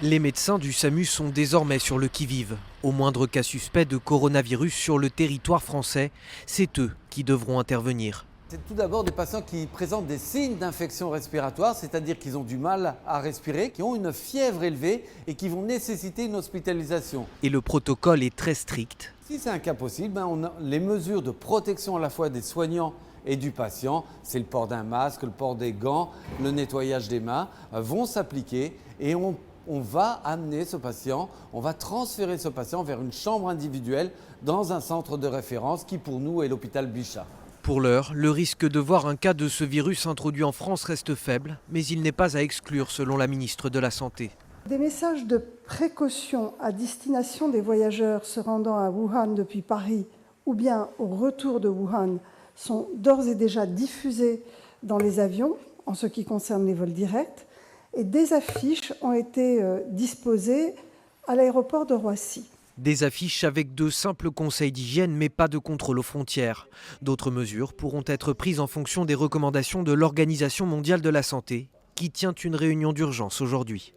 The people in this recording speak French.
Les médecins du SAMU sont désormais sur le qui-vive. Au moindre cas suspect de coronavirus sur le territoire français, c'est eux qui devront intervenir. C'est tout d'abord des patients qui présentent des signes d'infection respiratoire, c'est-à-dire qu'ils ont du mal à respirer, qui ont une fièvre élevée et qui vont nécessiter une hospitalisation. Et le protocole est très strict. Si c'est un cas possible, on a les mesures de protection à la fois des soignants et du patient, c'est le port d'un masque, le port des gants, le nettoyage des mains, vont s'appliquer et on va amener ce patient, on va transférer ce patient vers une chambre individuelle dans un centre de référence qui pour nous est l'hôpital Bichat. Pour l'heure, le risque de voir un cas de ce virus introduit en France reste faible, mais il n'est pas à exclure selon la ministre de la Santé. Des messages de précaution à destination des voyageurs se rendant à Wuhan depuis Paris ou bien au retour de Wuhan sont d'ores et déjà diffusés dans les avions en ce qui concerne les vols directs et des affiches ont été disposées à l'aéroport de Roissy. Des affiches avec de simples conseils d'hygiène mais pas de contrôle aux frontières. D'autres mesures pourront être prises en fonction des recommandations de l'Organisation mondiale de la santé qui tient une réunion d'urgence aujourd'hui.